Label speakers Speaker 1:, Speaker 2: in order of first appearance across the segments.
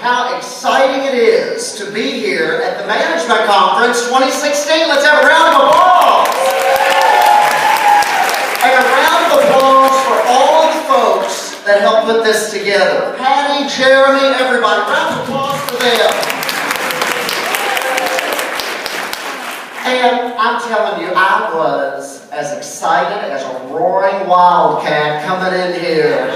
Speaker 1: how exciting it is to be here at the Management Conference 2016. Let's have a round of applause. And a round of applause for all of the folks that helped put this together. Patty, Jeremy, everybody. Round of applause for them. And I'm telling you, I was as excited as a roaring wildcat coming in here.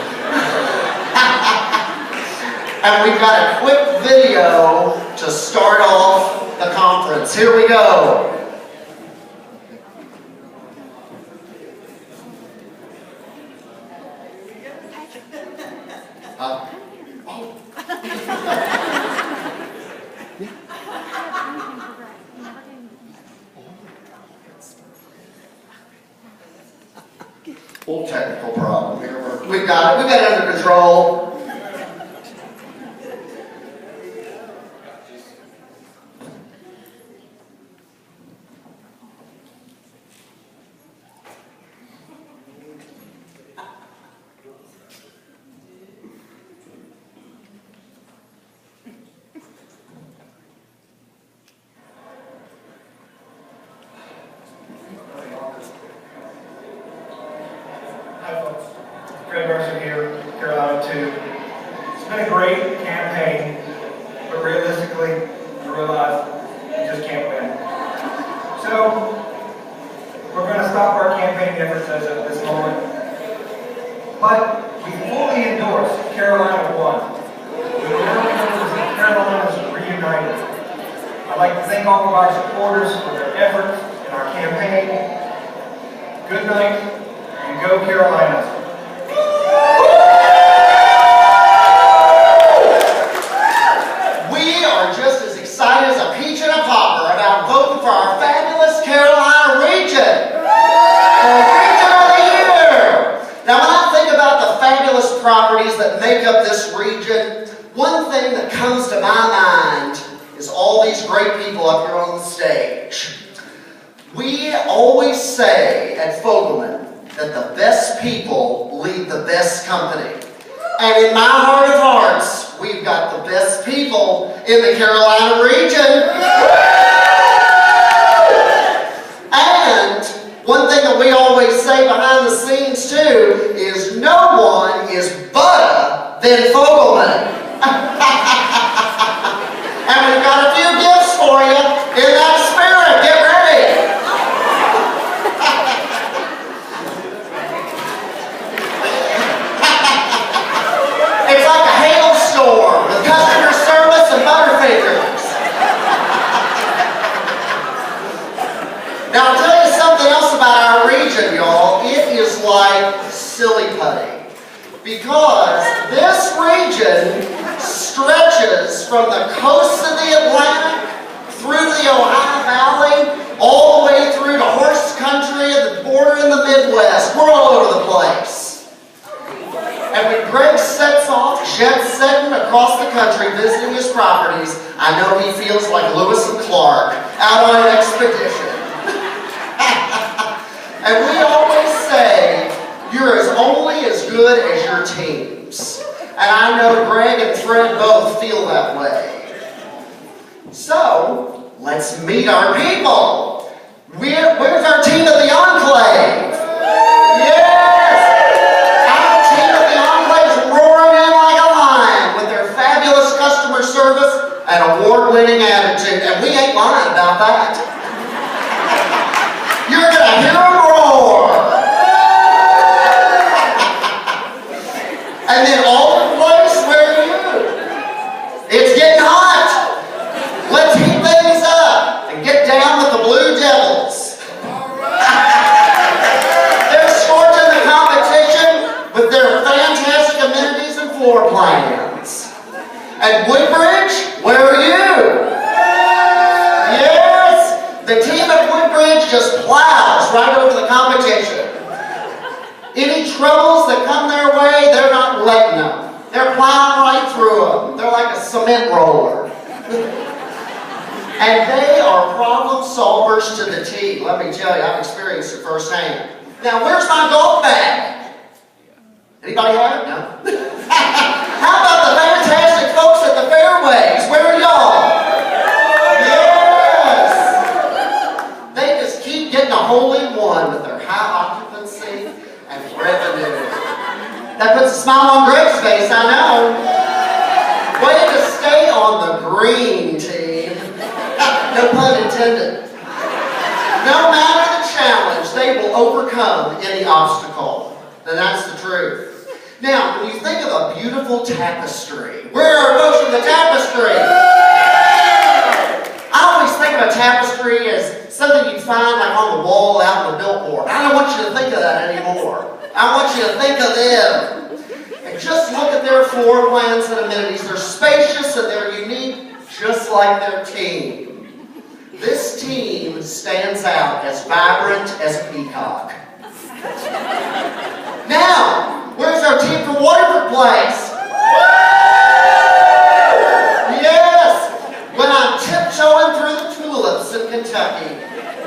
Speaker 1: And we've got a quick video to start off the conference. Here we go. Little technical problem here. We've got it under control.
Speaker 2: Hi folks, Greg Mercer here, Carolina 2. It's been a great campaign, but realistically, I realize you just can't win. So, we're going to stop our campaign efforts as of this moment. But we fully endorse Carolina 1. We now know that Carolina is reunited. I'd like to thank all of our supporters for their efforts in our campaign. Good night. And go Carolinas.
Speaker 1: We are just as excited as a peach and a popper about voting for our fabulous Carolina region. For Region of the Year. Now when I think about the fabulous properties that make up this region, one thing that comes to my mind is all these great people up here on the stage. We always say at Fogelman that the best people lead the best company. And in my heart of hearts, we've got the best people in the Carolina region. And one thing that we always say behind the scenes too is no one is better than Fogelman. And we've got a few gifts for you in that spirit. Get ready. It's like a hailstorm with customer service and Butterfingers. Now I'll tell you something else about our region, y'all. It is like silly putty. Because this region stretches from the coast of the Atlantic through to the Ohio Valley, all the way through to horse country and the border in the Midwest. We're all over the place. And when Greg sets off jet-setting across the country visiting his properties, I know he feels like Lewis and Clark out on an expedition. And we always say, you're only as good as your teams. And I know Greg and Fred both feel that way. So, let's meet our people. Where's our team at the Enclave? Yes! Our team at the Enclave is roaring in like a lion with their fabulous customer service and award-winning attitude. And we ain't lying about that. You're going to hear them roar. And then all the place, where are you? It's getting hot. Let's heat things up and get down with the Blue Devils. They're scorching the competition with their fantastic amenities and floor plans. And Woodbridge, where are you? Yes, the team at Woodbridge just plows right over the competition. Any troubles that come their way, they're not letting them. They're plowing right through them. They're like a cement roller. And they are problem solvers to the T. Let me tell you, I've experienced it firsthand. Now, where's my golf bag? Anybody have it? No? How about the fantastic folks at the fairway? with their high occupancy and revenue. That puts a smile on Greg's face, I know. Way to stay on the green, team. No pun intended. No matter the challenge, they will overcome any obstacle. And that's the truth. Now, when you think of a beautiful tapestry, where are folks from the tapestry? I always think of a tapestry as something you'd find like on the wall out on the billboard. I don't want you to think of that anymore. I want you to think of them. And just look at their floor plans and amenities. They're spacious and they're unique, just like their team. This team stands out as vibrant as a peacock. Now, where's our team from Waterford Place? Yes! When I'm tiptoeing through the tulips in Kentucky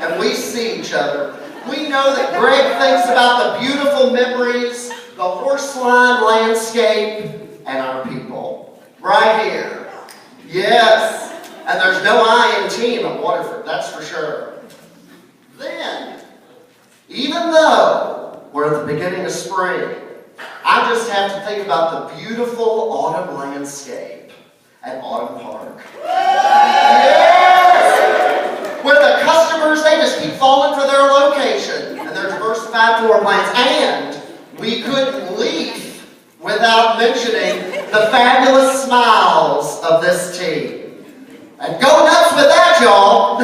Speaker 1: and we see each other, we know that Greg thinks about the beautiful memories, the horseline landscape, and our people. Right here. Yes! And there's no I in team at Waterford, that's for sure. Then, even though we're at the beginning of spring, I just have to think about the beautiful autumn landscape at Autumn Park. Yes! Where the customers, they just keep falling for their location and their diversified floor plans. And we couldn't leave without mentioning the fabulous smiles of this team. And go nuts with that, y'all!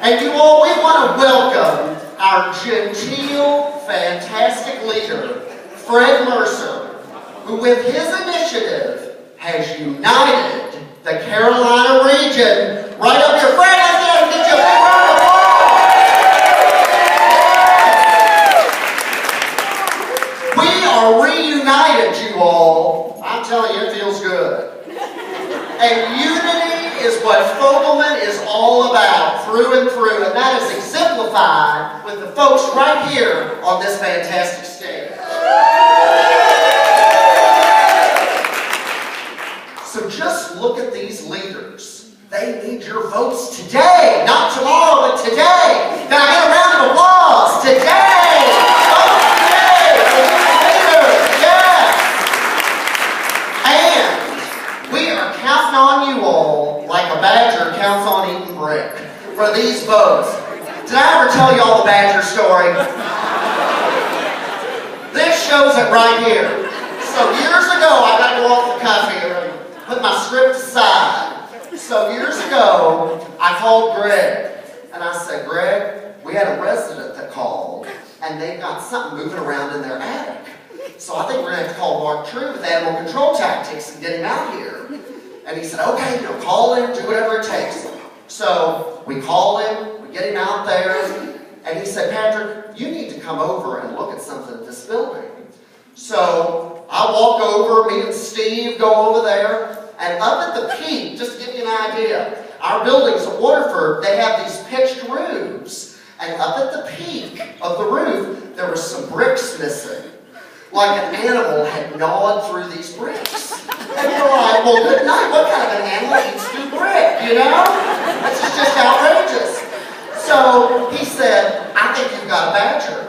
Speaker 1: And you all, we want to welcome our genteel, fantastic leader, Fred Mercer, who with his initiative has united the Carolina region. Right up here, Fred, let's get you a big round of applause! We are reunited, you all. I'm telling you, it feels good. And unity is what Fogelman is all about, through and through, and that is exemplified with the folks right here on this fantastic stage. So just look at these leaders. They need your votes today, not tomorrow, but today. Can I get a round of applause? Today! Counting on you all like a badger counts on eating brick for these votes. Did I ever tell you all the badger story? This shows it right here. So years ago, I got to go off the cuff here and put my script aside. So years ago, I called Greg and I said, Greg, we had a resident that called and they've got something moving around in their attic. So I think we're going to have to call Mark True with animal control tactics and get him out here. And he said, okay, call him, do whatever it takes. So we call him, we get him out there, and he said, Patrick, you need to come over and look at something in this building. So I walk over, me and Steve go over there, and up at the peak, just to give you an idea, our buildings at Waterford, they have these pitched roofs. And up at the peak of the roof, there were some bricks missing. Like an animal had gnawed through these bricks. And you're like, well, good night. What kind of an animal eats through brick, you know? This is just outrageous. So he said, I think you've got a badger.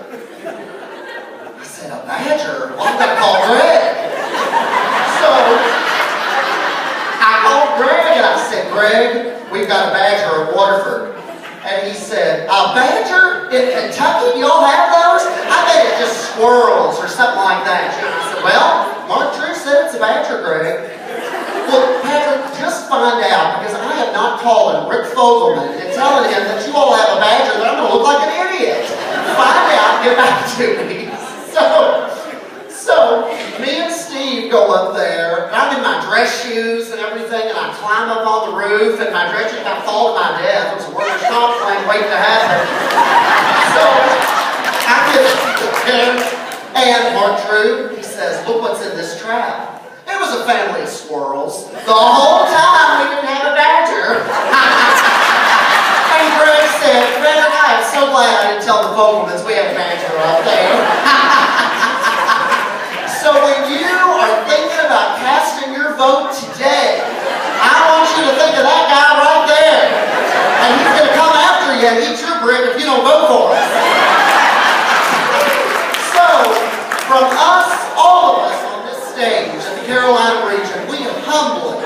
Speaker 1: I said, a badger? Well, I'm going to call Greg. So I called Greg and I said, Greg, we've got a badger at Waterford. And he said, a badger in Kentucky? Y'all have those? I bet it's just squirrels or something like that. And I said, well, Mark Drew said it's a badger, Greg. Well, Patrick, just find out, because I am not calling Rick Fogelman and telling him that you all have a badger that I'm going to look like an idiot. Find out and get back to me. So me and Steve go up there, and I'm in my dress shoes and everything, and I climb up on the roof, and my dress shoes, I fall to my death. It was a workers' comp claim waiting to happen. So I get there, and Mark Drew, he says, look what's in this trap. It was a family of squirrels. The whole time we didn't have a badger. And Greg said, Fred, I am so glad I didn't tell the Fogelmans we have a badger up there. So when you are thinking about casting your vote today, I want again, eat your brick if you don't vote for us. So, from us, all of us on this stage in the Carolina region, we humbly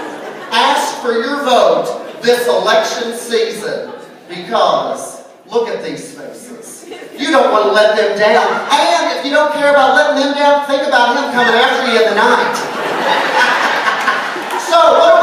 Speaker 1: ask for your vote this election season because look at these faces. You don't want to let them down. And if you don't care about letting them down, think about him coming after you in the night. So, what